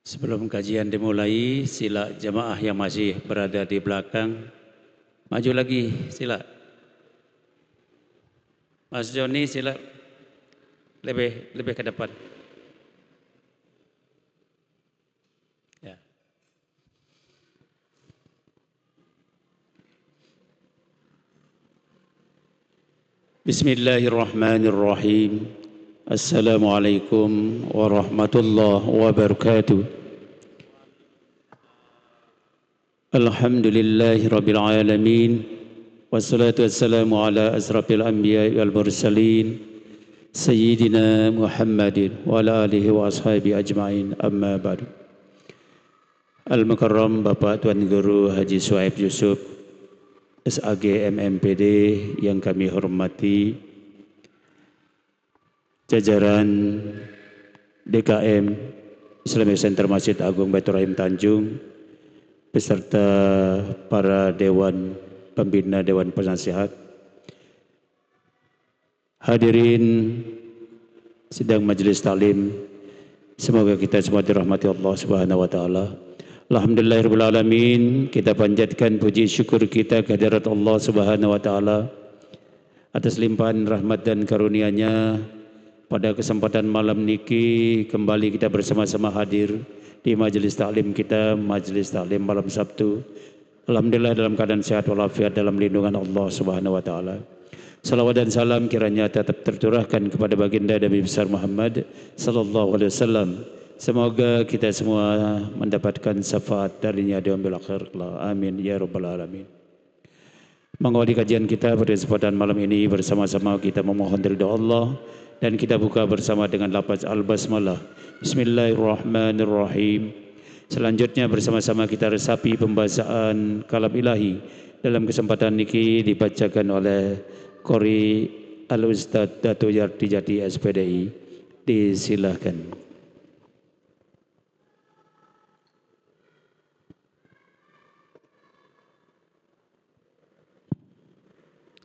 Sebelum kajian dimulai, sila jemaah yang masih berada di belakang maju lagi, sila. Mas Joni, sila lebih ke depan. Ya. Bismillahirrahmanirrahim. Assalamualaikum warahmatullahi wabarakatuh. Alhamdulillahi rabbil alamin. Wassalatu wassalamu ala asrafil anbiya wal mursalin Sayyidina Muhammadin wa ala alihi wa ashabi ajma'in, amma ba'du. Al-Mukarram Bapak Tuan Guru Haji Suhaib Yusuf SAG MMPD yang kami hormati, jajaran DKM Islamic Center Masjid Agung Baitur Rahim Tanjung, beserta para Dewan Pembina Dewan Penasihat, hadirin sidang majelis taklim, semoga kita semua dirahmati Allah Subhanahu wa taala. Alhamdulillahirabbil alamin, kita panjatkan puji syukur kita kehadirat Allah Subhanahu wa taala atas limpahan rahmat dan karunia-Nya. Pada kesempatan malam niki kembali kita bersama-sama hadir di majelis taklim kita, majelis taklim malam Sabtu. Alhamdulillah dalam keadaan sehat walafiat dalam lindungan Allah Subhanahu wa taala. Salawat dan salam kiranya tetap tercurahkan kepada baginda Nabi besar Muhammad sallallahu alaihi wasallam. Semoga kita semua mendapatkan syafaat darinya di yaumil akhir. Amin ya rabbal alamin. Mengawali kajian kita pada kesempatan malam ini, bersama-sama kita memohon ridha Allah dan kita buka bersama dengan lafaz al-basmalah. Bismillahirrahmanirrahim. Selanjutnya bersama-sama kita resapi pembahasan kalam ilahi. Dalam kesempatan ini dibacakan oleh Qori Al-Ustadz Dato' Yardi Jadi SPDI. Disilahkan.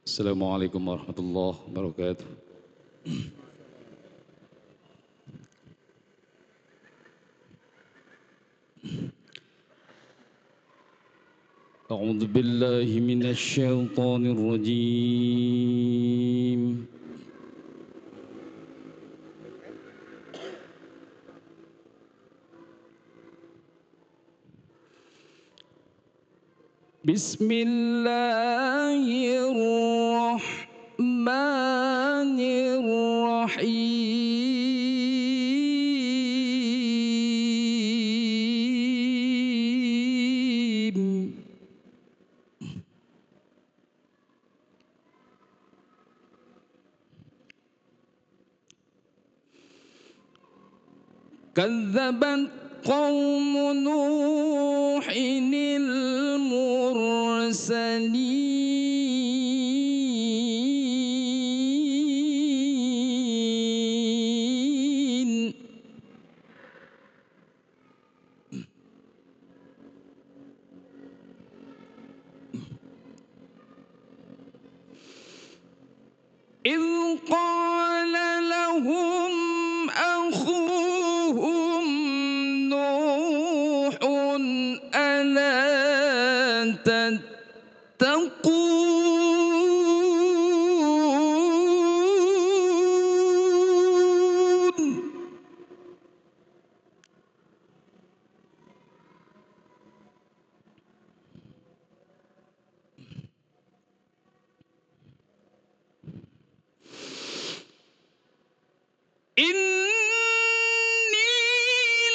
Assalamualaikum warahmatullahi wabarakatuh. أعوذ بالله من الشيطان الرجيم. بسم الله الرحمن الرحيم. كذبت قوم نوح المرسلين. إذ قال لهم أخوهم نوح ألا تتقون. إني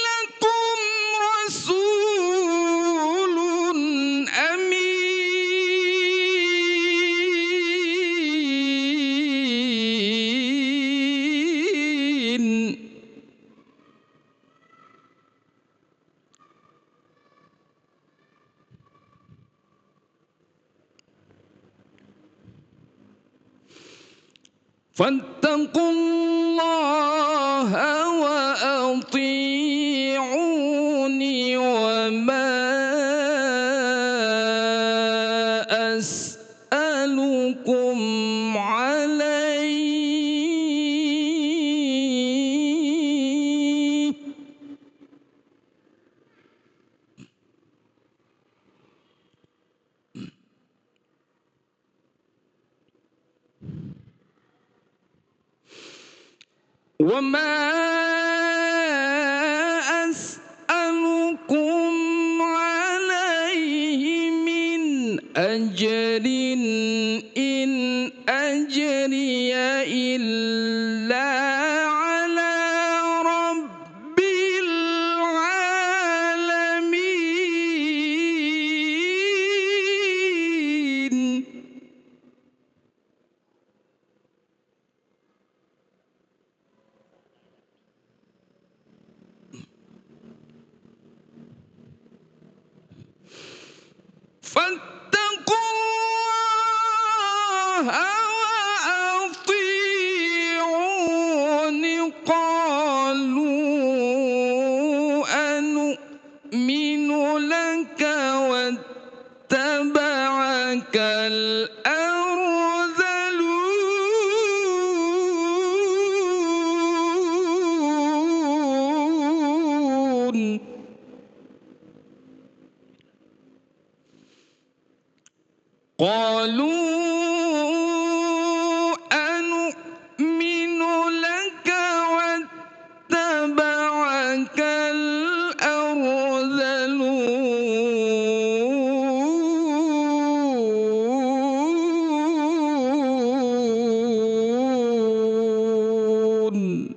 لكم رسول أمين. فاتقوا الله وأطيعوني وما أسألكم عليه وما أسألكم عليه من أجر إن أجري إلا على رب العالمين. فاتقوا الله وأطيعون. قالوا أنؤمن لك واتبعك الأرذلون. قالوا أنؤمن لك واتبعك الأرذلون.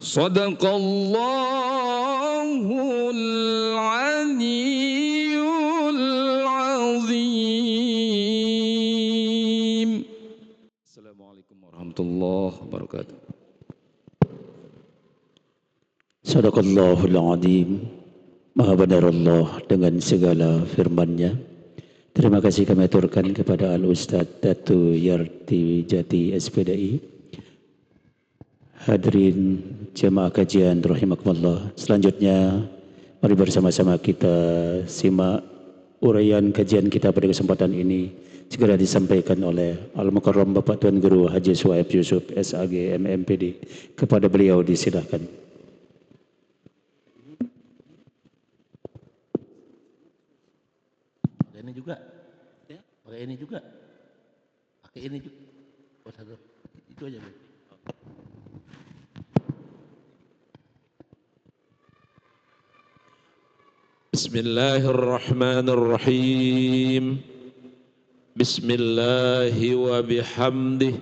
صدق الله العلي العظيم. Assalamualaikum warahmatullahi wabarakatuh. Sadaqallahul Azim. Maha benar Allah dengan segala firman-Nya. Terima kasih kami aturkan kepada Al-Ustadz Datu Yarti Jati SPDI. Hadirin jemaah kajian rahimakumullah. Selanjutnya mari bersama-sama kita simak uraian kajian kita pada kesempatan ini segera disampaikan oleh Al-Mukarram Bapak Tuan Guru Haji Suhaib Yusuf SAG MMPD. Kepada beliau disilahkan. Pakai ini juga, ya? Pakai ini juga, pakai ini juga. Oh, satu, itu aja. Bu. Bismillahirrahmanirrahim. Bismillahi wa bihamdih.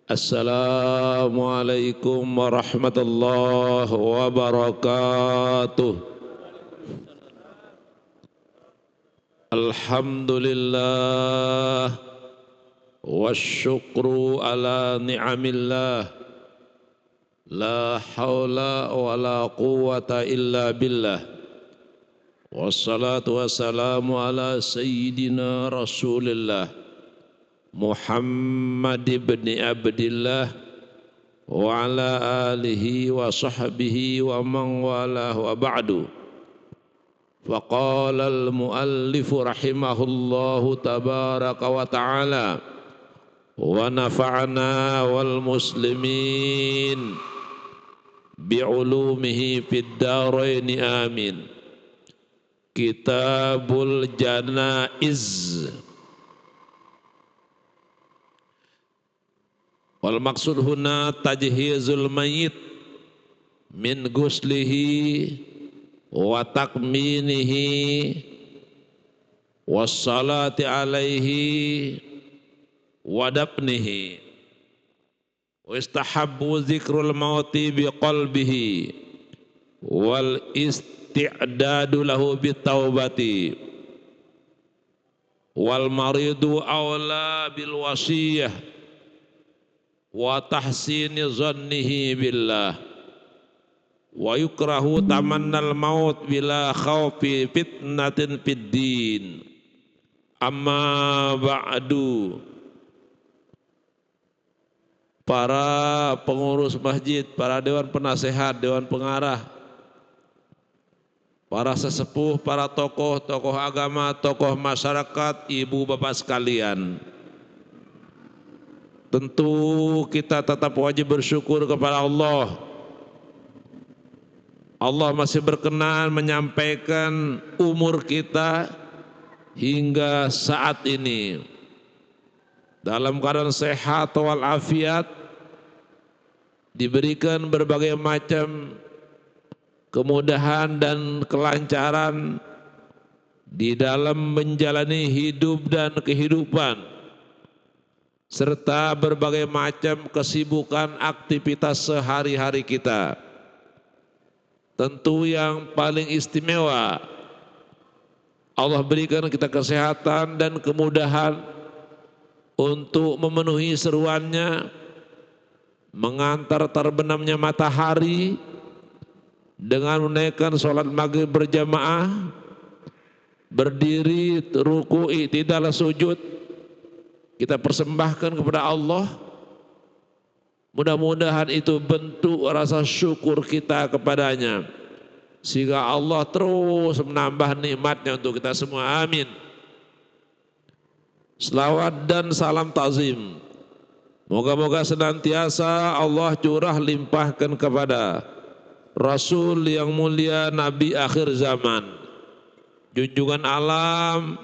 Assalamualaikum warahmatullahi wabarakatuh. Alhamdulillah wasyukru ala ni'amillah. La hawla wa la quwwata illa billah. Wassalatu wassalamu ala sayyidina Rasulillah Muhammad ibn Abdillah wa ala alihi wa sahbihi wa man walah wa ba'du. Faqala al-muallif rahimahullahu tabaraka wa ta'ala wa nafa'ana wal muslimin bi'ulumihi fid darain amin. Kitabul Janaiz. Wal maksud huna tajhizul mayyit min ghuslihi wa takminihi wassalati alaihi wa dafnihi wa istahabbu zikrul mauti biqalbihi wal isti'dadu lahu bitaubati wal maridu awla bil wasiyah wa tahsini zannihi billah wa yukrahu tamannal maut bila khawfi fitnatin fid din. Amma ba'du. Para pengurus masjid, para dewan penasehat, dewan pengarah, para sesepuh, para tokoh agama, tokoh masyarakat, ibu bapak sekalian. Tentu kita tetap wajib bersyukur kepada Allah. Allah masih berkenan menyampaikan umur kita hingga saat ini dalam keadaan sehat walafiat, diberikan berbagai macam kemudahan dan kelancaran di dalam menjalani hidup dan kehidupan, serta berbagai macam kesibukan aktivitas sehari-hari kita. Tentu yang paling istimewa, Allah berikan kita kesehatan dan kemudahan untuk memenuhi seruannya, mengantar terbenamnya matahari dengan menaikkan sholat maghrib berjamaah, berdiri, ruku, i'tidal, sujud, kita persembahkan kepada Allah. Mudah-mudahan itu bentuk rasa syukur kita kepadanya, sehingga Allah terus menambah nikmatnya untuk kita semua. Amin. Selawat dan salam ta'zim, moga-moga senantiasa Allah curah limpahkan kepada Rasul yang mulia, Nabi akhir zaman, junjungan alam,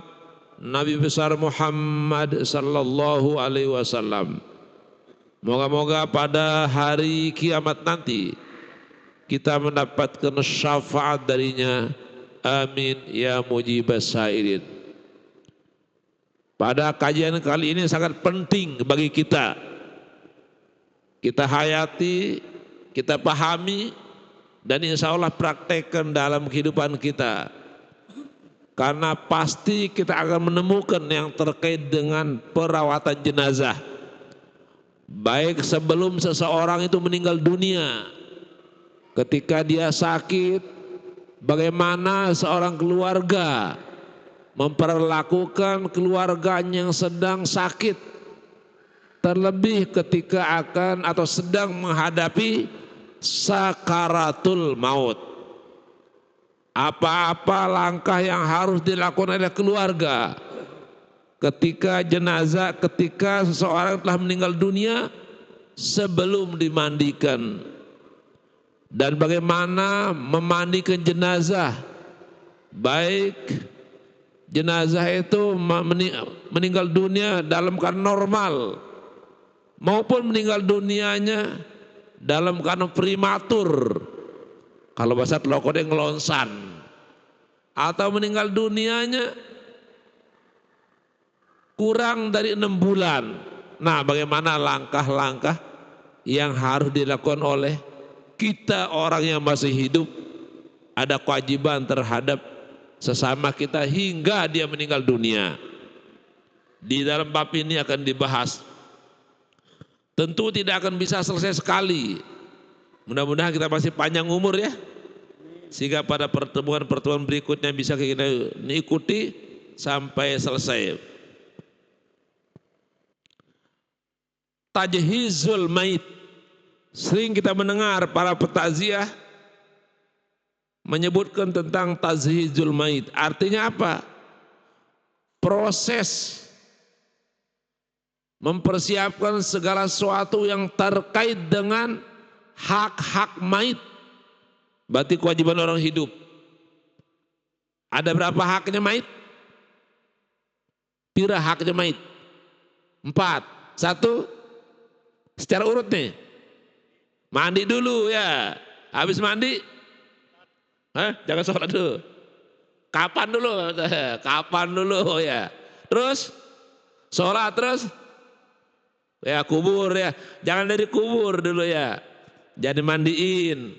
Nabi besar Muhammad sallallahu alaihi wasallam. Moga-moga pada hari kiamat nanti kita mendapatkan syafaat darinya. Amin ya mujibas sa'irin. Pada kajian kali ini sangat penting bagi kita hayati, kita pahami, dan insya Allah praktekkan dalam kehidupan kita. Karena pasti kita akan menemukan yang terkait dengan perawatan jenazah. Baik sebelum seseorang itu meninggal dunia, ketika dia sakit, bagaimana seorang keluarga memperlakukan keluarganya yang sedang sakit, terlebih ketika akan atau sedang menghadapi sakaratul maut. Apa-apa langkah yang harus dilakukan oleh keluarga ketika jenazah, ketika seseorang telah meninggal dunia sebelum dimandikan, dan bagaimana memandikan jenazah, baik jenazah itu meninggal dunia dalam keadaan normal maupun meninggal dunianya dalam keadaan prematur, kalau bahasa telokode ngelonsan, atau meninggal dunianya kurang dari 6 bulan. Nah, bagaimana langkah-langkah yang harus dilakukan oleh kita orang yang masih hidup, ada kewajiban terhadap sesama kita hingga dia meninggal dunia. Di dalam bab ini akan dibahas. Tentu tidak akan bisa selesai sekali. Mudah-mudahan kita masih panjang umur ya, sehingga pada pertemuan-pertemuan berikutnya bisa kita ikuti sampai selesai. Tajhizul mait, sering kita mendengar para petakziah menyebutkan tentang tajhizul mait. Artinya apa? Proses mempersiapkan segala sesuatu yang terkait dengan hak-hak mait. Berarti kewajiban orang hidup. Ada berapa haknya mait? Pira haknya mait? 4. 1, secara urut nih, mandi dulu ya. Habis mandi, jangan sholat dulu. Kapan dulu? Kapan dulu ya. Terus sholat, terus ya kubur ya. Jangan dari kubur dulu ya. Jadi mandiin,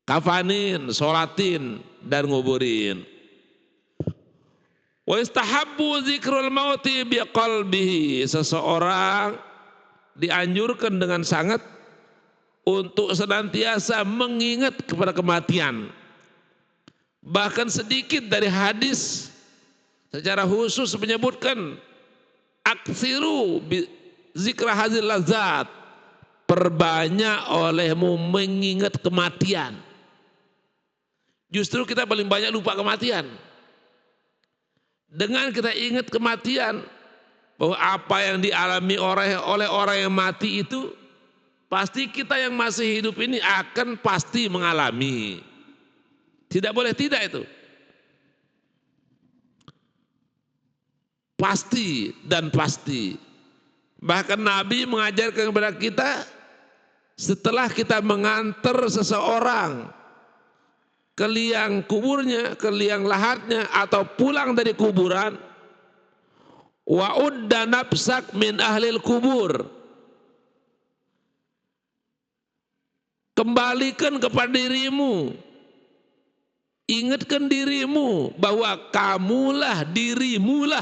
kafanin, sholatin, dan nguburin. Wa istahabbu zikrul mauti biqalbihi. Seseorang dianjurkan dengan sangat untuk senantiasa mengingat kepada kematian. Bahkan sedikit dari hadis secara khusus menyebutkan aksiru zikra hazil lazat, perbanyak olehmu mengingat kematian. Justru kita paling banyak lupa kematian. Dengan kita ingat kematian, bahwa apa yang dialami oleh orang yang mati itu pasti kita yang masih hidup ini akan pasti mengalami. Tidak boleh tidak itu. Pasti dan pasti. Bahkan Nabi mengajarkan kepada kita setelah kita mengantar seseorang ke liang kuburnya, ke liang lahatnya, atau pulang dari kuburan, wa'udda nafsak min ahlil kubur, kembalikan kepada dirimu, ingatkan dirimu bahwa kamulah, dirimulah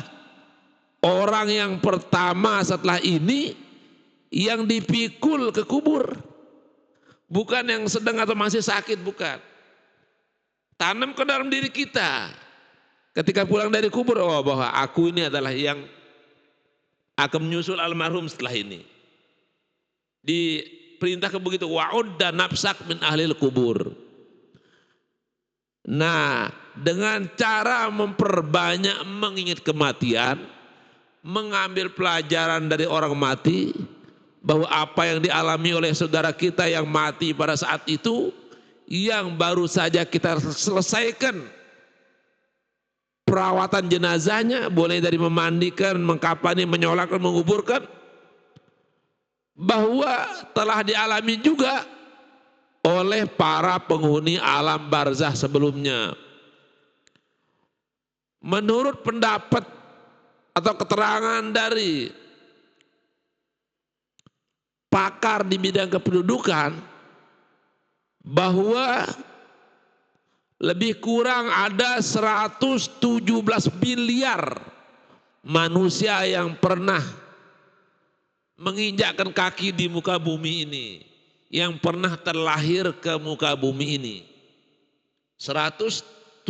orang yang pertama setelah ini yang dipikul ke kubur. Bukan yang sedang atau masih sakit, bukan. Tanam ke dalam diri kita ketika pulang dari kubur, oh bahwa aku ini adalah yang akan menyusul almarhum setelah ini. Diperintahkan begitu, wa'udda nafsak min ahlil kubur. Nah, dengan cara memperbanyak mengingat kematian, mengambil pelajaran dari orang mati, bahwa apa yang dialami oleh saudara kita yang mati pada saat itu, yang baru saja kita selesaikan perawatan jenazahnya, boleh dari memandikan, mengkafani, menyolatkan, menguburkan, bahwa telah dialami juga oleh para penghuni alam barzah sebelumnya. Menurut pendapat atau keterangan dari pakar di bidang kependudukan, bahwa lebih kurang ada 117 miliar manusia yang pernah menginjakkan kaki di muka bumi ini, yang pernah terlahir ke muka bumi ini. 117.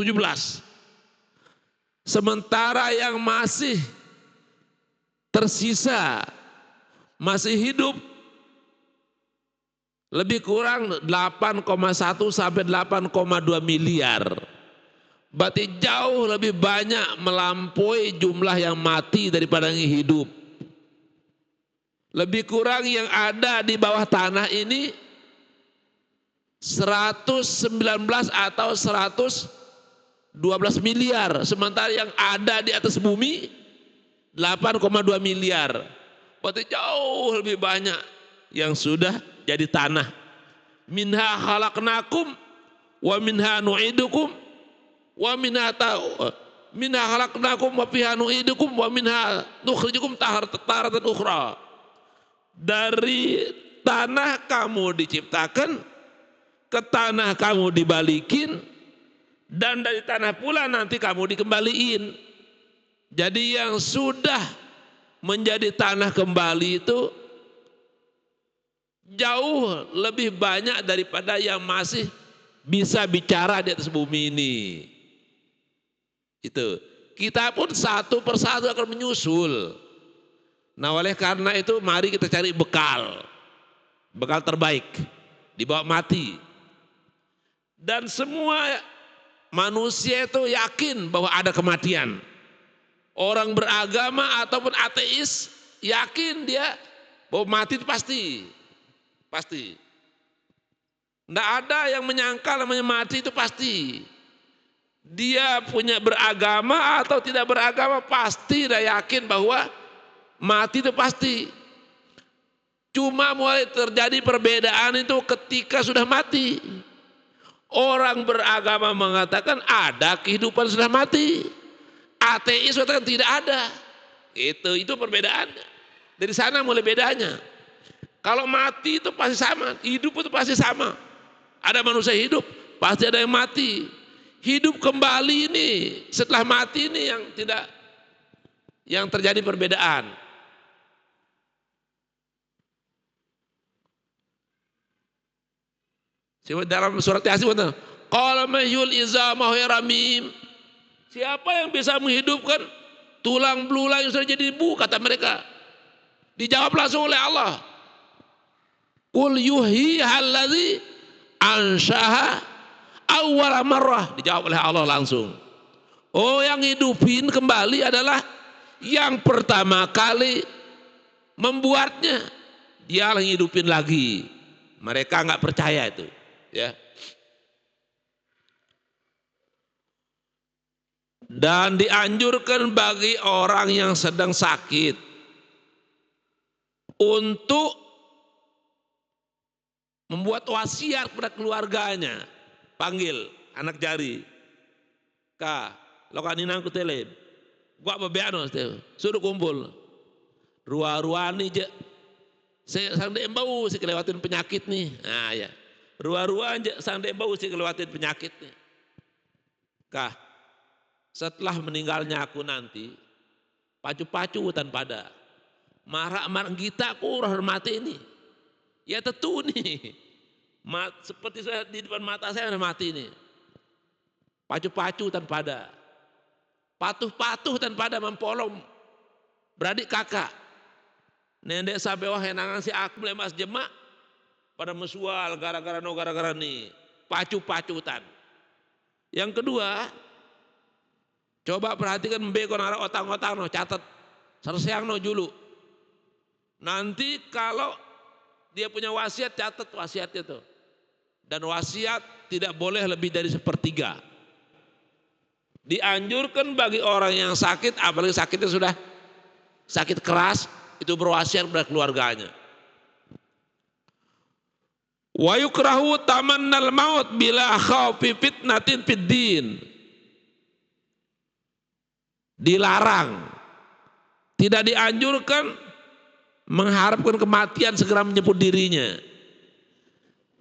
Sementara yang masih tersisa, masih hidup, lebih kurang 8,1 sampai 8,2 miliar. Berarti jauh lebih banyak melampaui jumlah yang mati daripada yang hidup. Lebih kurang yang ada di bawah tanah ini 119 atau 112 miliar. Sementara yang ada di atas bumi 8,2 miliar. Berarti jauh lebih banyak yang sudah jadi tanah. Minha khalaqnakum wa minha nu'idukum wa minha khalaqnakum wa fiha nu'idukum wa minha nukhrijukum taratan ukhra. Dari tanah kamu diciptakan, ke tanah kamu dibalikin, dan dari tanah pula nanti kamu dikembaliin. Jadi yang sudah menjadi tanah kembali itu jauh lebih banyak daripada yang masih bisa bicara di atas bumi ini. Itu. Kita pun satu persatu akan menyusul. Nah, oleh karena itu mari kita cari bekal. Bekal terbaik. Dibawa mati. Dan semua manusia itu yakin bahwa ada kematian. Orang beragama ataupun ateis yakin dia bahwa mati itu pasti. Pasti. Tidak ada yang menyangkal namanya mati itu pasti. Dia punya beragama atau tidak beragama pasti dia yakin bahwa mati itu pasti. Cuma mulai terjadi perbedaan itu ketika sudah mati. Orang beragama mengatakan ada kehidupan sudah mati. Ateis mengatakan tidak ada. Itu perbedaannya. Dari sana mulai bedanya. Kalau mati itu pasti sama, hidup itu pasti sama. Ada manusia hidup, pasti ada yang mati. Hidup kembali ini setelah mati ini yang terjadi perbedaan. Dalam surat Yasin, qala mahyul izamahu ramim. Siapa yang bisa menghidupkan tulang belulang yang sudah jadi debu, kata mereka. Dijawab langsung oleh Allah. Qul yuhyiha allazi anshaha awwala marrah. Dijawab oleh Allah langsung. Oh, yang hidupin kembali adalah yang pertama kali membuatnya. Dia yang hidupin lagi. Mereka enggak percaya itu, ya. Dan dianjurkan bagi orang yang sedang sakit untuk membuat wasiat kepada keluarganya. Panggil anak jari. Ka, lo kaninang ku telem. Gua bebeano suruh kumpul. Ruah-ruah nih je. Saya sang embau sih kelewatin penyakit nih. Nah ya. Ruah-ruah je sang embau sih kelewatin penyakit nih. Kah, setelah meninggalnya aku nanti, pacu-pacu hutan pada. Marah-marah kita aku hormati ini. Ya tentu nih. Seperti saya di depan mata saya mati ini. Pacu-pacu hutan pada. Patuh-patuh hutan pada mempolong beradik kakak. Nendek sampai wah henangan si aku mulai mas jemak pada mesual gara-gara nih. Pacu-pacu hutan. Yang kedua, coba perhatikan mbekon arah otang-otang no, catat sersiang no julu. Nanti kalau dia punya wasiat, catat wasiatnya tuh. Dan wasiat tidak boleh lebih dari 1/3. Dianjurkan bagi orang yang sakit, apalagi sakitnya sudah sakit keras, itu berwasiat kepada keluarganya. Wa yukrahu tamannal maut bila khaufi fitnatin fid din. Dilarang, tidak dianjurkan mengharapkan kematian segera menyebut dirinya.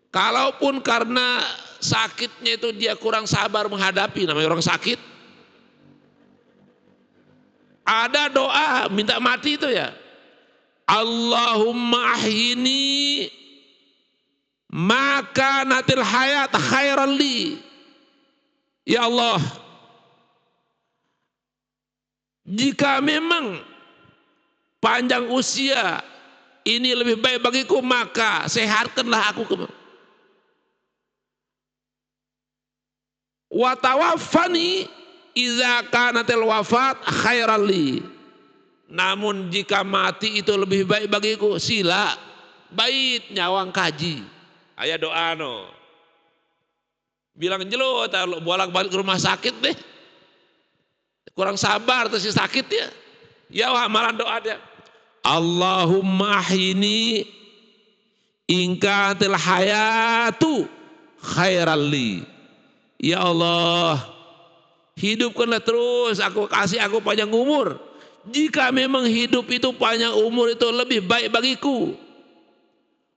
Kalaupun karena sakitnya itu dia kurang sabar menghadapi, namanya orang sakit, ada doa minta mati itu ya. Allahumma ahyini maka natil hayat khairan li. Ya Allah, jika memang panjang usia ini lebih baik bagiku, maka sehatkanlah aku. Wa tawaffani idza kanatil wafat khairan li. Namun jika mati itu lebih baik bagiku, sila bait nyawang kaji. Aya doa no. Bilang jelo taruh bolak-balik ke rumah sakit deh. Kurang sabar tuh si sakit ya. Ya amalan doa dia. Allahumma ahyini ingkatil hayatu khairan li. Ya Allah, hidupkanlah terus aku, kasih aku panjang umur. Jika memang hidup itu panjang umur itu lebih baik bagiku.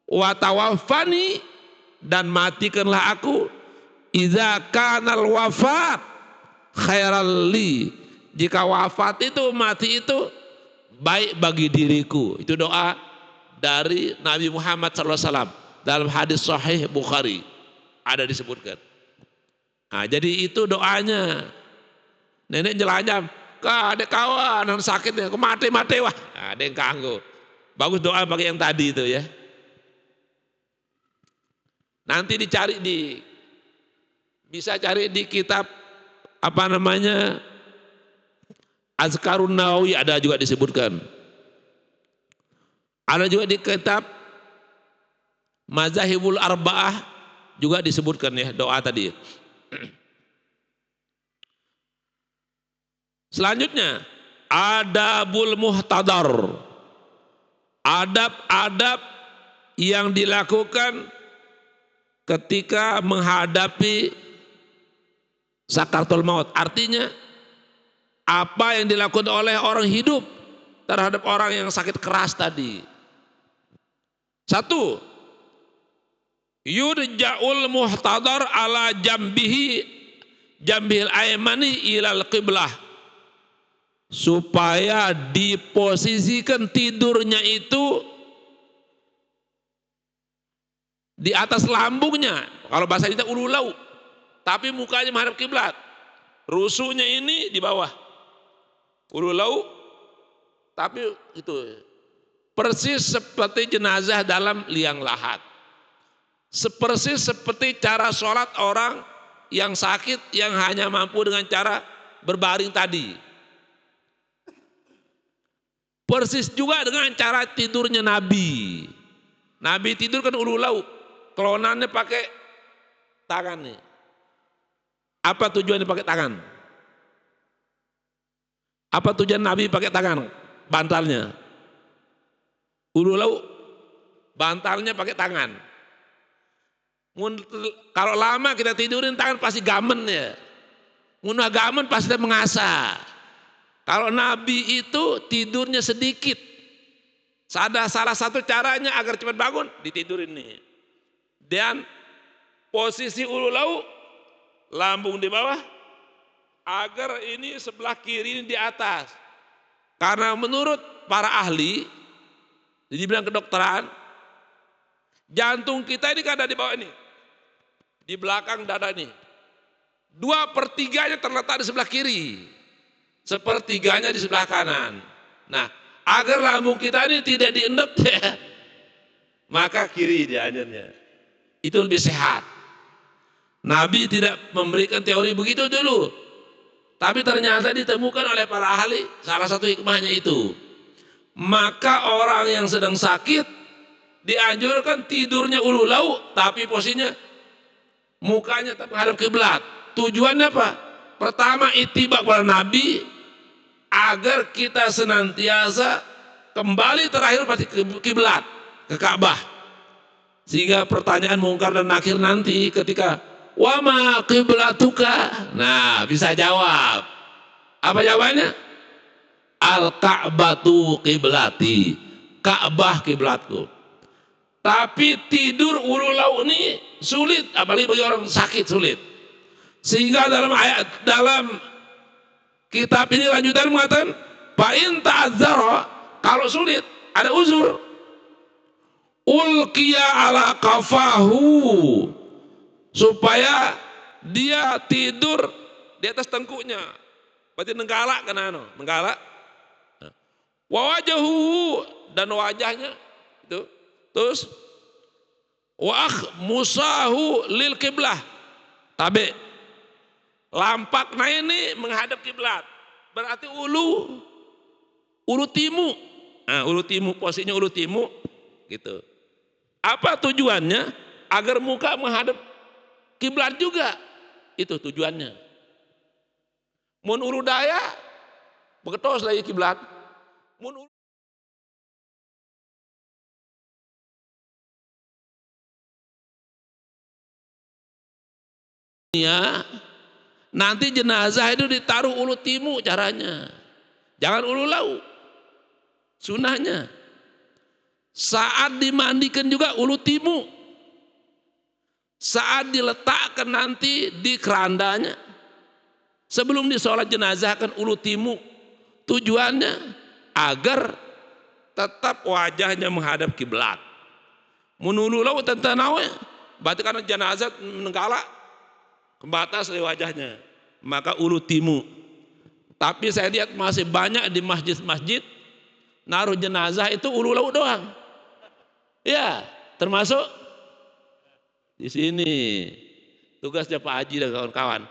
Wa tawaffani, dan matikanlah aku idza kanal wafat khairal li. Jika wafat itu, mati itu baik bagi diriku. Itu doa dari Nabi Muhammad SAW dalam hadis sahih Bukhari ada disebutkan. Nah, jadi itu doanya. Nenek jelajah, kak ada kawan yang sakit ya, mati wah. Nah, ada yang kanggo. Bagus doa bagi yang tadi itu ya. Nanti dicari bisa cari di kitab apa namanya Azkarun Nawawi, ada juga disebutkan. Ada juga di kitab Mazahibul Arba'ah juga disebutkan ya doa tadi. Selanjutnya adabul muhtadar. Adab-adab yang dilakukan ketika menghadapi sakaratul maut. Artinya apa yang dilakukan oleh orang hidup terhadap orang yang sakit keras tadi. 1. Yurja'ul muhtadar ala jambihil aymani ilal qiblah. Supaya diposisikan tidurnya itu di atas lambungnya. Kalau bahasa kita ululau. Tapi mukanya menghadap kiblat. Rusuhnya ini di bawah. Ululau. Tapi itu persis seperti jenazah dalam liang lahat. Persis seperti cara sholat orang yang sakit yang hanya mampu dengan cara berbaring tadi. Persis juga dengan cara tidurnya Nabi. Nabi tidur kan ululau. Kelonannya pakai tangan nih. Apa tujuannya pakai tangan? Apa tujuan Nabi pakai tangan? Bantalnya. Ululau bantalnya pakai tangan. Kalau lama kita tidurin tangan pasti gamen ya. Mun gamen pasti mengasah. Kalau Nabi itu tidurnya sedikit. Salah satu caranya agar cepat bangun ditidurin nih. Dan posisi ulu lau lambung di bawah agar ini sebelah kiri ini di atas. Karena menurut para ahli dibilang kedokteran, jantung kita ini kan ada di bawah ini, di belakang dada ini. 2/3 terletak di sebelah kiri, 1/3 di sebelah kanan. Nah, agar lambung kita ini tidak diendet ya, maka kiri dianjurnya. Itu lebih sehat. Nabi tidak memberikan teori begitu dulu, tapi ternyata ditemukan oleh para ahli salah satu hikmahnya itu. Maka orang yang sedang sakit dianjurkan tidurnya ulu lau, tapi posisinya mukanya tetap menghadap kiblat. Tujuannya apa? Pertama, ittiba kepada Nabi, agar kita senantiasa kembali terakhir pasti ke kiblat, ke Ka'bah. Sehingga pertanyaan mungkar dan nakir nanti ketika wa ma qiblatuka, nah bisa jawab. Apa jawabannya? Al-Ka'batu qiblati, Ka'bah kiblatku. Tapi tidur ulu lau ini sulit, apalagi bagi orang sakit sulit. Sehingga dalam kitab ini lanjutan mengatakan fa in ta'azzara, kalau sulit ada uzur, ulqiya ala kafahu, supaya dia tidur di atas tengkuknya, berarti nenggalak kan nenggalak. Wa wajahu, dan wajahnya itu, terus wa musahu lil kiblah, tabe lampaknya ini menghadap kiblat, berarti ulu timu. Nah, ulu timu, posisinya ulu timu gitu. Apa tujuannya? Agar muka menghadap kiblat juga. Itu tujuannya. Mun ulu daya beketos lagi kiblat. Mun ya, nanti jenazah itu ditaruh ulu timu caranya. Jangan ulu lau. Sunahnya. Saat dimandikan juga ulu timu. Saat diletakkan nanti di kerandanya, sebelum disolat jenazah kan ulu timu. Tujuannya agar tetap wajahnya menghadap kiblat. Menulu lau tentanawe, berarti karena jenazah menenggalak kebatas dari wajahnya, maka ulu timu. Tapi saya lihat masih banyak di masjid-masjid naruh jenazah itu ulu lau doang. Ya, termasuk di sini tugasnya Pak Haji dan kawan-kawan,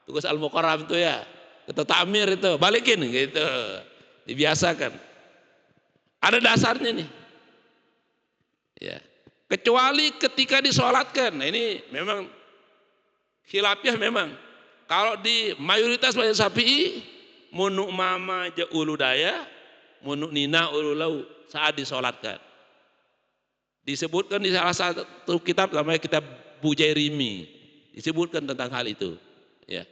tugas Al-Mukarram itu ya, ketua takmir itu balikin gitu, dibiasakan. Ada dasarnya nih, ya. Kecuali ketika disolatkan, nah ini memang khilafiyah memang. Kalau di mayoritas mazhab Syafi'i, munuk mama ja ulu daya, munuk nina ulu lau saat disolatkan. Disebutkan di salah satu kitab namanya kitab Bujairimi, disebutkan tentang hal itu. Ya.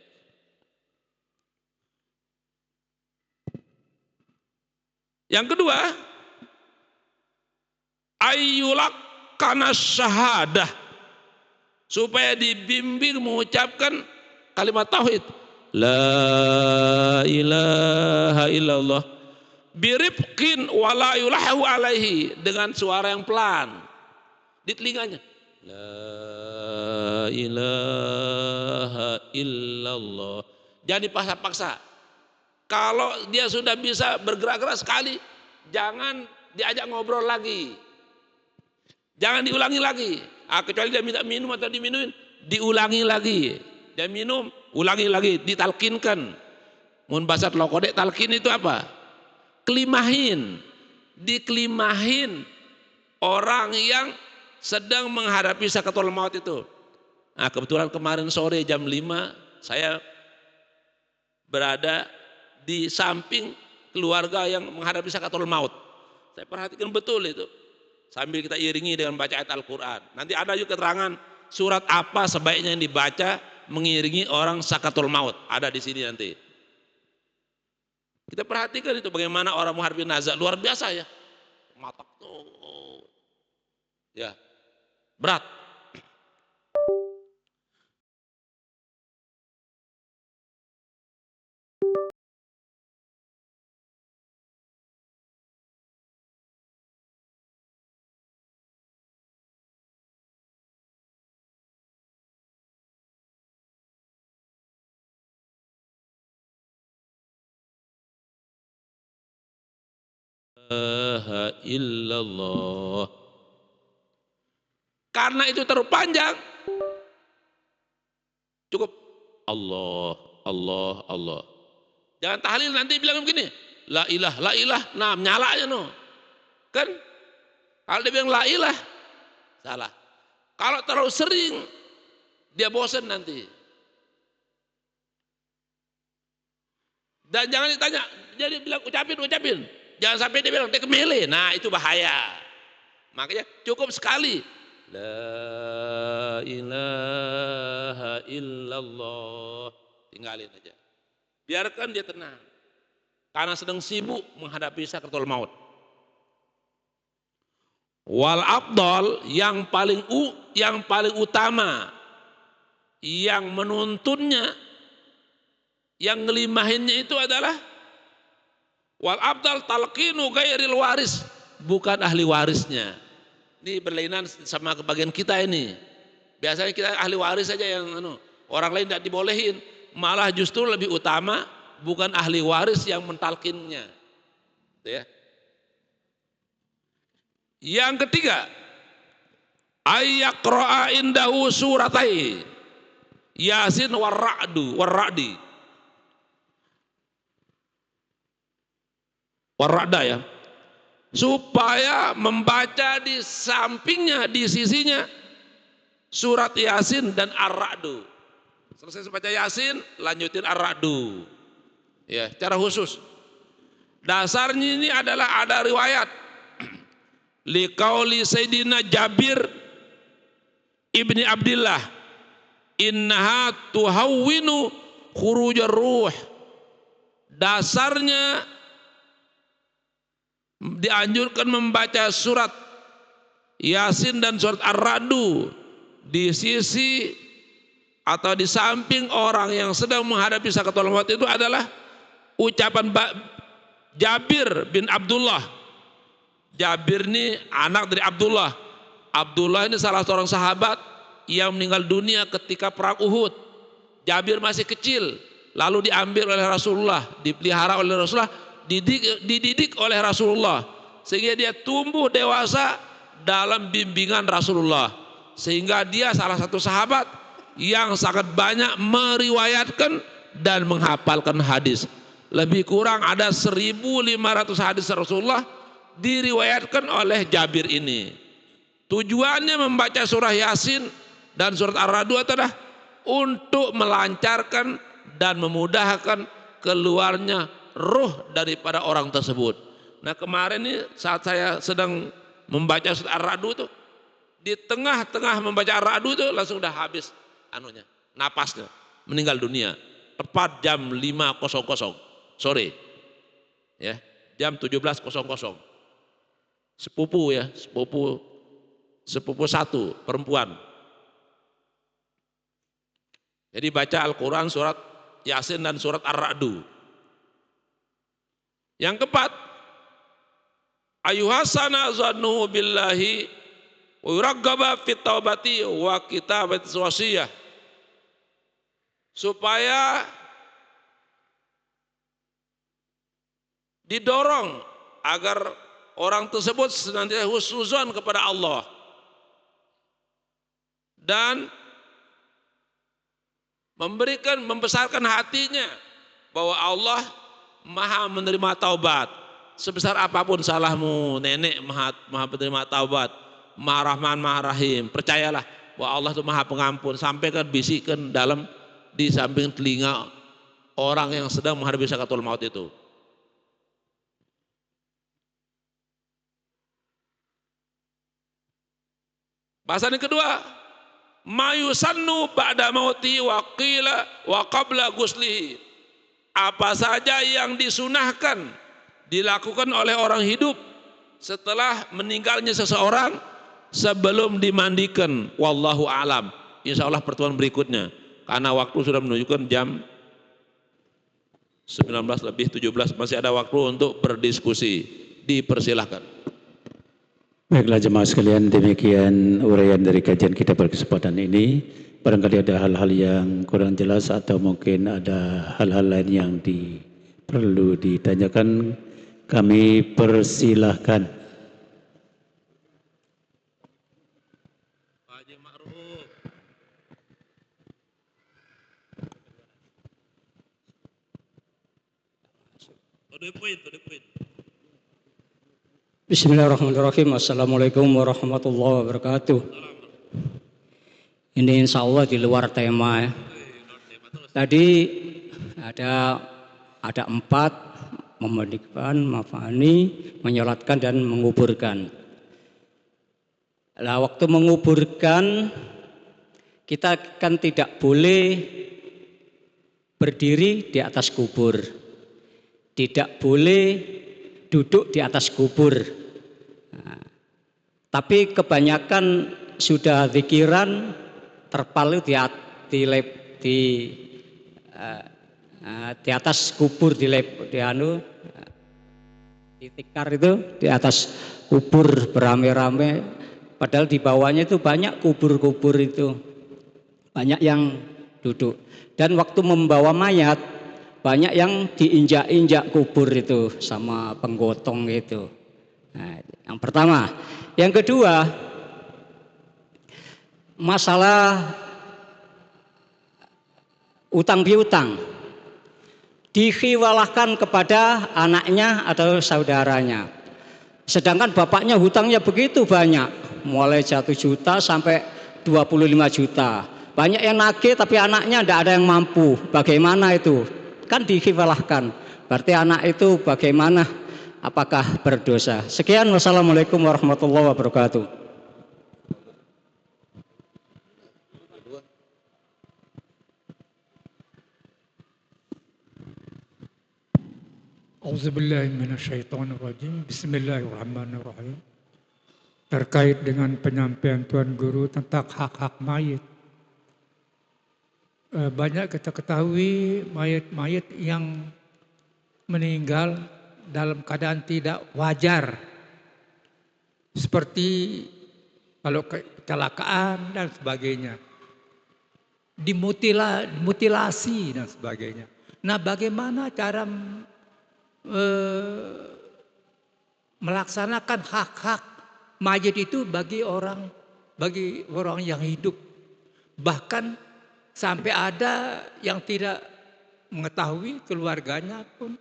Yang kedua, ayyulak kana syahadah, supaya dibimbing mengucapkan kalimat tauhid, la ilaha illallah, birifqin wala yulahu alaihi, dengan suara yang pelan di telinganya, la ilaha illallah, jangan dipaksa-paksa. Kalau dia sudah bisa bergerak-gerak sekali, jangan diajak ngobrol lagi, jangan diulangi lagi. Kecuali dia minta minum atau diminumin, diulangi lagi. Dia minum, ulangi lagi, ditalkinkan. Mun bahasa lokodek, talkin itu apa? Kelimahin, dikelimahin orang yang sedang menghadapi sakaratul maut itu. Nah, kebetulan kemarin sore jam 5 saya berada di samping keluarga yang menghadapi sakaratul maut. Saya perhatikan betul itu. Sambil kita iringi dengan baca ayat Al-Quran. Nanti ada juga keterangan surat apa sebaiknya yang dibaca mengiringi orang sakatul maut. Ada di sini nanti. Kita perhatikan itu bagaimana orang menghadapi nazak luar biasa ya. Mata tuh. Ya. Berat. La illallah. Karena itu terlalu panjang. Cukup Allah, Allah, Allah. Jangan tahlil nanti bilang begini, la ilah, la ilah. Nah, nyala aja no. Kan? Kalau dia bilang la ilah, salah. Kalau terlalu sering, dia bosan nanti. Dan jangan ditanya, jadi bilang ucapin. Jangan sampai dia bilang dia kemele. Nah, itu bahaya. Makanya cukup sekali. La ilaha illallah. Tinggalin aja. Biarkan dia tenang. Karena sedang sibuk menghadapi sakaratul maut. Wal afdal yang paling utama yang menuntunnya, yang ngelimahinnya itu adalah wal afdal talqinu ghairil waris, bukan ahli warisnya. Ini berlainan sama kebagian kita ini. Biasanya kita ahli waris saja yang orang lain tidak dibolehin, malah justru lebih utama bukan ahli waris yang mentalkinnya. Ya. Yang ketiga, ayyaqra'a indahu suratai Yasin warra'di. Warra'da ya. Supaya membaca di sampingnya, di sisinya surat Yasin dan Ar-Ra'du. Selesai baca Yasin, lanjutin Ar-Ra'du. Ya, cara khusus. Dasarnya ini adalah ada riwayat liqauli Sayyidina Jabir ibni Abdillah, innaha tuhawwinu khurujar ruh. Dasarnya dianjurkan membaca surat Yasin dan surat Ar-Ra'du di sisi atau di samping orang yang sedang menghadapi sakaratul maut itu adalah ucapan Jabir bin Abdullah. Jabir ini anak dari Abdullah. Abdullah ini salah seorang sahabat yang meninggal dunia ketika perang Uhud. Jabir masih kecil, lalu diambil oleh Rasulullah, dipelihara oleh Rasulullah, dididik oleh Rasulullah, sehingga dia tumbuh dewasa dalam bimbingan Rasulullah, sehingga dia salah satu sahabat yang sangat banyak meriwayatkan dan menghafalkan hadis. Lebih kurang ada 1.500 hadis Rasulullah diriwayatkan oleh Jabir ini. Tujuannya membaca surah Yasin dan surat Ar-Ra'du adalah untuk melancarkan dan memudahkan keluarnya ruh daripada orang tersebut. Nah, kemarin ini saat saya sedang membaca surat Ar-Ra'du itu, di tengah-tengah membaca Ar-Ra'du itu langsung udah habis napasnya, meninggal dunia tepat jam 5.00 sore ya, jam 17.00. Sepupu satu perempuan. Jadi baca Al-Quran surat Yasin dan surat Ar-Ra'du. Yang keempat, ayuhasana zannuhu billahi wa yuraggaba fit taubati wa kitabat wasiyah, supaya didorong agar orang tersebut senantiasa husnuzon kepada Allah dan membesarkan hatinya bahwa Allah maha menerima taubat. Sebesar apapun salahmu, nenek maha penerima taubat, maha rahman maha rahim. Percayalah bahwa Allah itu maha pengampun. Sampaikan, bisikkan di samping telinga orang yang sedang menghadapi sakaratul maut itu. Bahasan yang kedua, ma yusannu ba'da mauti wa qila wa qabla guslihi. Apa saja yang disunahkan dilakukan oleh orang hidup setelah meninggalnya seseorang sebelum dimandikan. Wallahu alam. Insya Allah pertemuan berikutnya, karena waktu sudah menunjukkan jam 19:17, masih ada waktu untuk berdiskusi. Dipersilahkan. Baiklah jemaah sekalian, demikian uraian dari kajian kita pada kesempatan ini. Barangkali ada hal-hal yang kurang jelas atau mungkin ada hal-hal lain yang perlu ditanyakan, kami persilahkan. Pak Haji Ma'ruf. Bismillahirrahmanirrahim. Assalamualaikum warahmatullahi wabarakatuh. Ini insya Allah di luar tema. Tadi ada 4, memandikan, mafani, menyolatkan dan menguburkan. Nah, waktu menguburkan kita kan tidak boleh berdiri di atas kubur, tidak boleh duduk di atas kubur. Nah, tapi kebanyakan sudah zikiran terpal di atas kubur, di tikar itu di atas kubur beramai-ramai, padahal di bawahnya itu banyak kubur-kubur itu, banyak yang duduk. Dan waktu membawa mayat banyak yang diinjak-injak kubur itu sama penggotong itu. Nah, yang pertama. Yang kedua, masalah utang piutang dikhiwalahkan kepada anaknya atau saudaranya, sedangkan bapaknya hutangnya begitu banyak, mulai 1 juta sampai 25 juta. Banyak yang nagih tapi anaknya tidak ada yang mampu. Bagaimana itu? Kan dikhiwalahkan. Berarti anak itu bagaimana? Apakah berdosa? Sekian, wassalamualaikum warahmatullahi wabarakatuh. Auzubillahiminasyaitonirrajim. Bismillahirrahmanirrahim. Terkait dengan penyampaian Tuan Guru tentang hak-hak mayit. Banyak kita ketahui mayit-mayit yang meninggal dalam keadaan tidak wajar. Seperti kalau kecelakaan dan sebagainya. Dimutilasi dan sebagainya. Nah, bagaimana cara melaksanakan hak-hak mayit itu bagi orang yang hidup? Bahkan sampai ada yang tidak mengetahui, keluarganya pun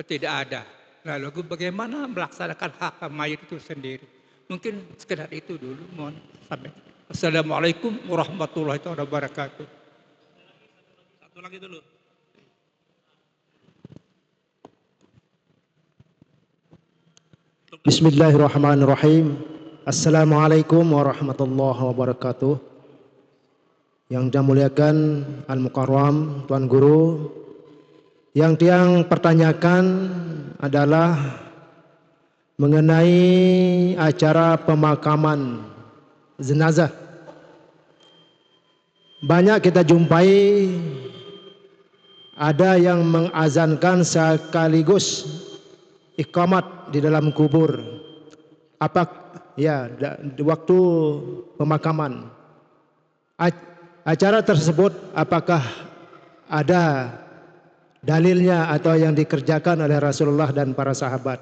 tidak ada. Lalu bagaimana melaksanakan hak mayit itu sendiri? Mungkin sekedar itu dulu. Mohon sampai. Assalamualaikum warahmatullahi wabarakatuh. Satu lagi dulu. Bismillahirrahmanirrahim. Assalamualaikum warahmatullahi wabarakatuh. Yang dimuliakan Al-Mukarram Tuan Guru, yang Tiang pertanyakan adalah mengenai acara pemakaman jenazah. Banyak kita jumpai ada yang mengazankan sekaligus iqamat di dalam kubur. Di waktu pemakaman. Acara tersebut apakah ada dalilnya atau yang dikerjakan oleh Rasulullah dan para sahabat?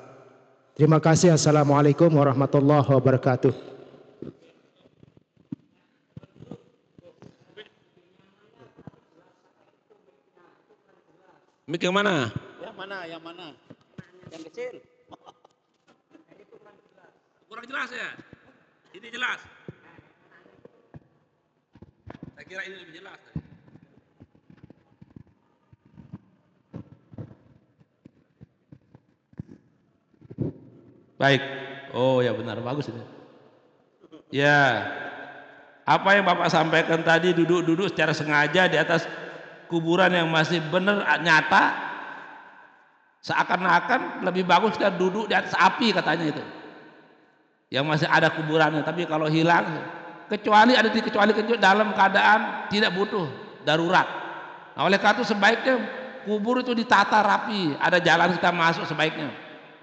Terima kasih. Assalamualaikum warahmatullahi wabarakatuh. Mik yang mana? Yang mana? Yang kecil. Kurang jelas ya? Ini jelas. Saya kira ini lebih jelas. Baik. Oh ya benar, bagus ini. Ya. Apa yang Bapak sampaikan tadi, duduk-duduk secara sengaja di atas kuburan yang masih benar nyata, seakan-akan lebih bagus kita duduk di atas api katanya itu, yang masih ada kuburannya. Tapi kalau hilang, kecuali dalam keadaan tidak butuh, darurat. Nah, oleh karena itu sebaiknya kubur itu ditata rapi, ada jalan kita masuk sebaiknya.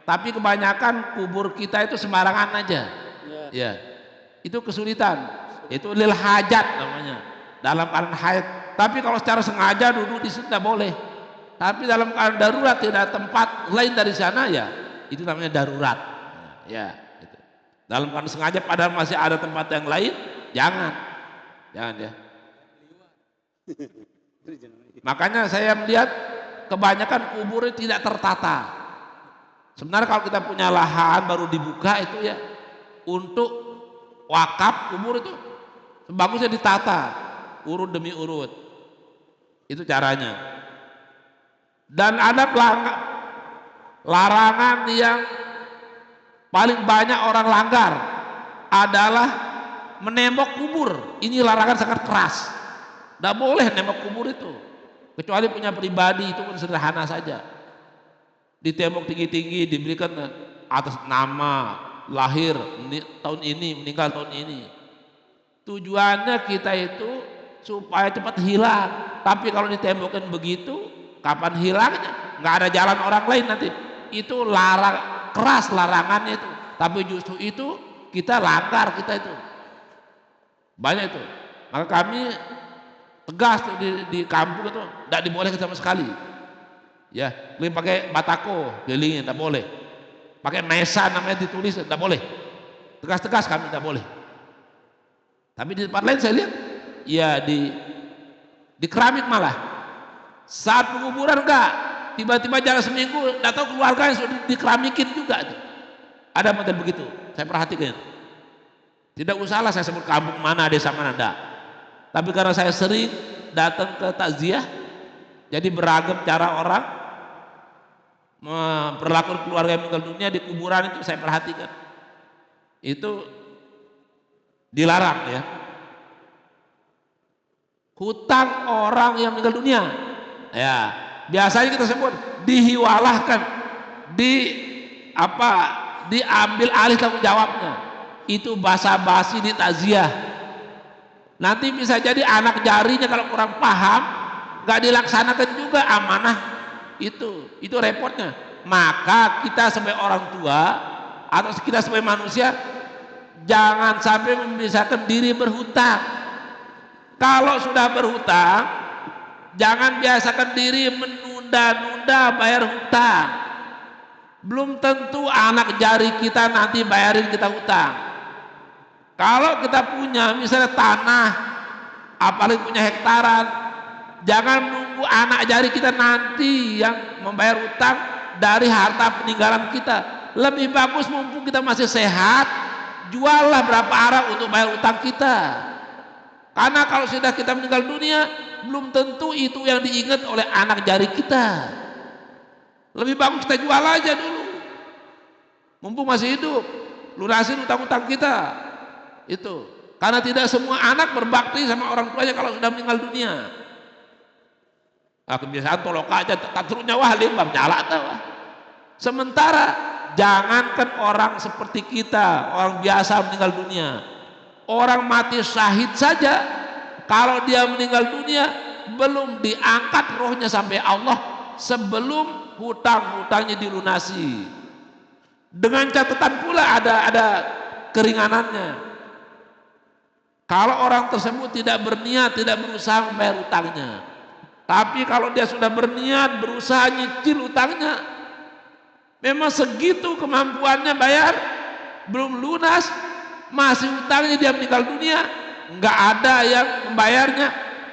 Tapi kebanyakan kubur kita itu sembarangan aja, ya, itu kesulitan, itu lil hajat namanya, dalam keadaan haid. Tapi kalau secara sengaja duduk di situ tidak boleh. Tapi dalam keadaan darurat, tidak ada tempat lain dari sana, ya itu namanya darurat, ya itu. Dalam keadaan sengaja padahal masih ada tempat yang lain, jangan ya. Makanya saya melihat kebanyakan kubur tidak tertata. Sebenarnya kalau kita punya lahan baru dibuka itu ya, untuk wakaf kubur itu bagusnya ditata urut demi urut, itu caranya. Dan ada larangan yang paling banyak orang langgar adalah menembok kubur. Ini larangan sangat keras, tidak boleh nembok kubur itu, kecuali punya pribadi, itu pun sederhana saja. Ditembok tinggi-tinggi, diberikan atas nama, lahir tahun ini, meninggal tahun ini. Tujuannya kita itu supaya cepat hilang. Tapi kalau ditembokin begitu, kapan hilangnya? Nggak ada jalan orang lain nanti. Itu keras larangannya itu. Tapi justru itu kita langgar, kita itu banyak itu. Maka kami tegas tuh di kampung itu tidak dibolehkan sama sekali. Ya, kalian pakai batako kelilingin, tidak boleh. Pakai mesa namanya ditulis, tidak boleh. Tegas-tegas kami tidak boleh. Tapi di tempat lain saya lihat, ya di keramik malah. Saat penguburan enggak, tiba-tiba jalan seminggu, tidak tahu keluarga yang sudah dikeramikin juga. Ada model begitu, saya perhatikan. Tidak usahlah saya sebut kampung mana, desa mana, enggak. Tapi karena saya sering datang ke takziah, jadi beragam cara orang memperlakukan keluarga yang meninggal dunia di kuburan itu saya perhatikan. Itu dilarang ya. Hutang orang yang meninggal dunia, ya biasanya kita sebut dihiwalahkan, diambil alih tanggung jawabnya. Itu basa-basi di takziah. Nanti bisa jadi anak jarinya kalau kurang paham, nggak dilaksanakan juga amanah itu repotnya. Maka kita sebagai orang tua atau kita sebagai manusia jangan sampai memisahkan diri berhutang. Kalau sudah berhutang, jangan biasakan diri menunda-nunda bayar hutang. Belum tentu anak jari kita nanti bayarin kita hutang. Kalau kita punya misalnya tanah, apalagi punya hektaran, jangan nunggu anak jari kita nanti yang membayar hutang dari harta peninggalan kita. Lebih bagus mumpung kita masih sehat, juallah berapa arah untuk bayar hutang kita. Karena kalau sudah kita meninggal dunia, belum tentu itu yang diingat oleh anak jari kita. Lebih bagus kita jual aja dulu, mumpung masih hidup, lunasin hutang-hutang kita. Itu karena tidak semua anak berbakti sama orang tuanya kalau sudah meninggal dunia. Kebiasaan tolok aja, tak terus nyawa limbang nyala tahu. Sementara jangankan orang seperti kita, orang biasa meninggal dunia, orang mati syahid saja, kalau dia meninggal dunia belum diangkat rohnya sampai Allah sebelum hutang-hutangnya dilunasi. Dengan catatan pula ada keringanannya. Kalau orang tersebut tidak berniat, tidak berusaha membayar hutangnya. Tapi kalau dia sudah berniat, berusaha nyicil hutangnya, memang segitu kemampuannya bayar, belum lunas, masih hutangnya, dia meninggal dunia, nggak ada yang membayarnya.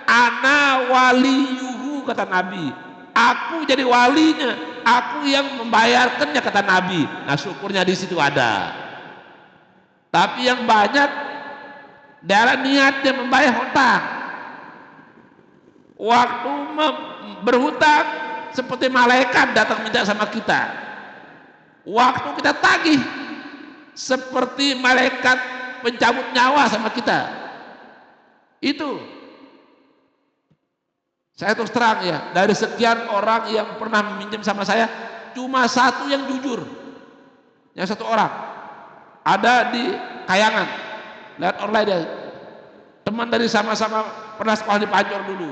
Ana waliyuhu, kata Nabi. Aku jadi walinya, aku yang membayarkannya, kata Nabi. Nah, syukurnya di situ ada. Tapi yang banyak dalam niatnya membayar hutang, waktu berhutang seperti malaikat datang minta sama kita. Waktu kita tagih seperti malaikat pencabut nyawa sama kita. Itu. Saya terus terang ya, dari sekian orang yang pernah meminjam sama saya, cuma satu yang jujur. Yang satu orang. Ada di Kayangan. Lihat online dia. Teman dari sama-sama pernah sekolah di Pancor dulu.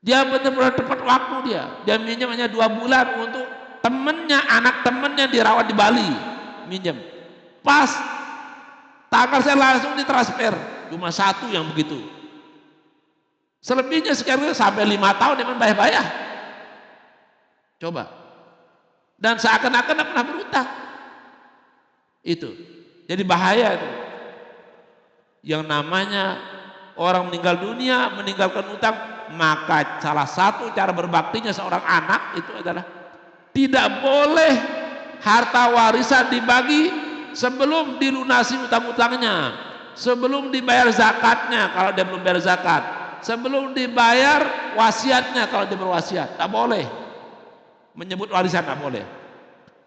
Dia benar-benar tepat waktu dia. Dia minjam hanya 2 bulan untuk temennya, anak temennya dirawat di Bali. Minjam. Pas tanggal saya langsung ditransfer. Cuma satu yang begitu. Selebihnya sekarang sampai 5 tahun dia bayar-bayar. Coba. Dan seakan-akan tidak pernah berutang. Itu. Jadi bahaya itu. Yang namanya orang meninggal dunia, meninggalkan utang, maka salah satu cara berbaktinya seorang anak itu adalah tidak boleh harta warisan dibagi sebelum dilunasi utang-utangnya, sebelum dibayar zakatnya kalau dia belum bayar zakat, sebelum dibayar wasiatnya kalau dia berwasiat. Tak boleh menyebut warisan, tak boleh.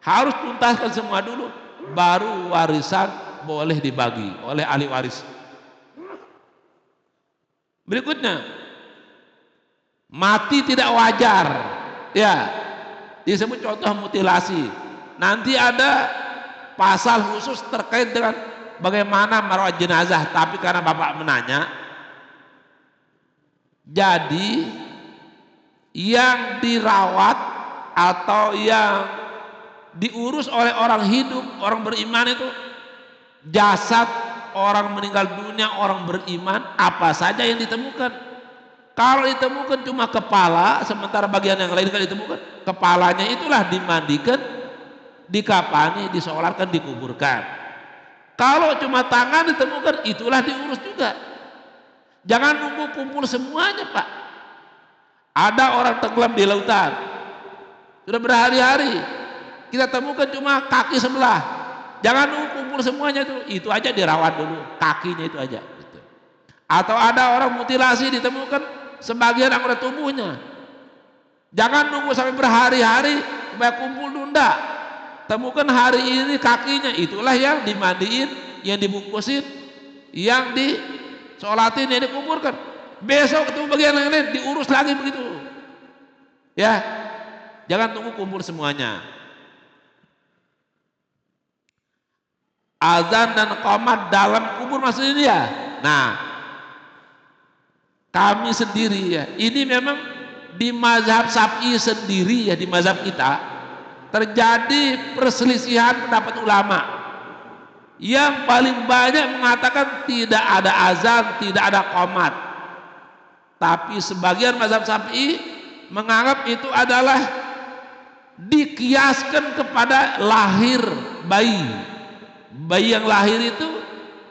Harus tuntaskan semua dulu, baru warisan boleh dibagi oleh ahli waris. Berikutnya, mati tidak wajar, ya, disebut contoh mutilasi. Nanti ada pasal khusus terkait dengan bagaimana merawat jenazah, tapi karena Bapak menanya, jadi yang dirawat atau yang diurus oleh orang hidup, orang beriman itu jasad orang meninggal dunia, orang beriman, apa saja yang ditemukan. Kalau ditemukan cuma kepala, sementara bagian yang lain tidak ditemukan, kepalanya itulah dimandikan, dikafani, disolatkan, dikuburkan. Kalau cuma tangan ditemukan, itulah diurus juga. Jangan nunggu kumpul semuanya, Pak. Ada orang tenggelam di lautan, sudah berhari-hari, kita temukan cuma kaki sebelah. Jangan nunggu kumpul semuanya itu aja dirawat dulu, kakinya itu aja. Gitu. Atau ada orang mutilasi ditemukan sebagian anggota tubuhnya. Jangan nunggu sampai berhari-hari supaya kumpul dulu, enggak. Temukan hari ini kakinya, itulah yang dimandiin, yang dibungkusin, yang disolatin, yang dikuburkan. Besok ketemu bagian yang lain diurus lagi begitu. Ya, jangan tunggu kumpul semuanya. Azan dan qomat dalam kubur maksudnya dia. Nah, kami sendiri ya, ini memang di mazhab Syafi'i sendiri ya, di mazhab kita terjadi perselisihan pendapat ulama. Yang paling banyak mengatakan tidak ada azan, tidak ada qomat. Tapi sebagian mazhab Syafi'i menganggap itu adalah dikiaskan kepada lahir bayi. Bayi yang lahir itu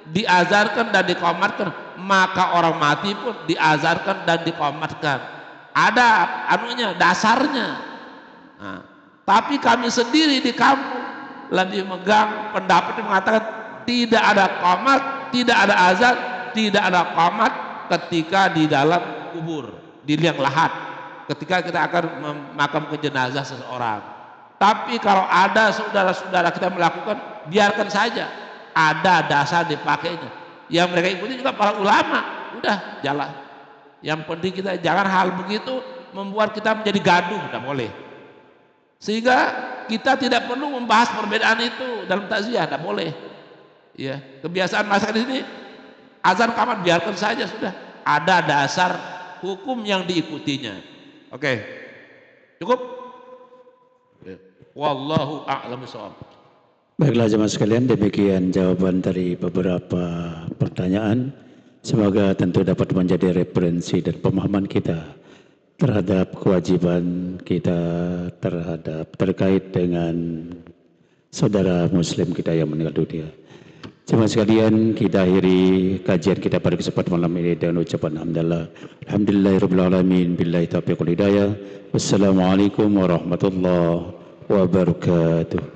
diazarkan dan dikomatkan, maka orang mati pun diazarkan dan dikomatkan. Ada anunya, dasarnya. Nah, tapi kami sendiri di kampung lebih megang pendapat yang mengatakan tidak ada qomat, tidak ada azan, tidak ada qomat ketika di dalam kubur, di liang lahat, ketika kita akan memakamkan jenazah seseorang. Tapi kalau ada saudara-saudara kita melakukan, biarkan saja, ada dasar dipakainya. Yang mereka ikuti juga para ulama, udah jalan. Yang penting kita jangan hal begitu membuat kita menjadi gaduh, tidak boleh. Sehingga kita tidak perlu membahas perbedaan itu dalam takziah, tidak boleh. Ya, kebiasaan masyarakat di sini azan qamat biarkan saja sudah. Ada dasar hukum yang diikutinya. Oke, cukup. Wallahu a'lam bishawab. Baiklah jemaah sekalian, demikian jawaban dari beberapa pertanyaan. Semoga tentu dapat menjadi referensi dan pemahaman kita terhadap kewajiban kita terkait dengan saudara muslim kita yang meninggal dunia. Jemaah sekalian, kita akhiri kajian kita pada kesempatan malam ini dengan ucapan alhamdulillah. Alhamdulillahirabbil alamin, billahi taufiq wal hidayah. Wassalamualaikum warahmatullahi wabarakatuh.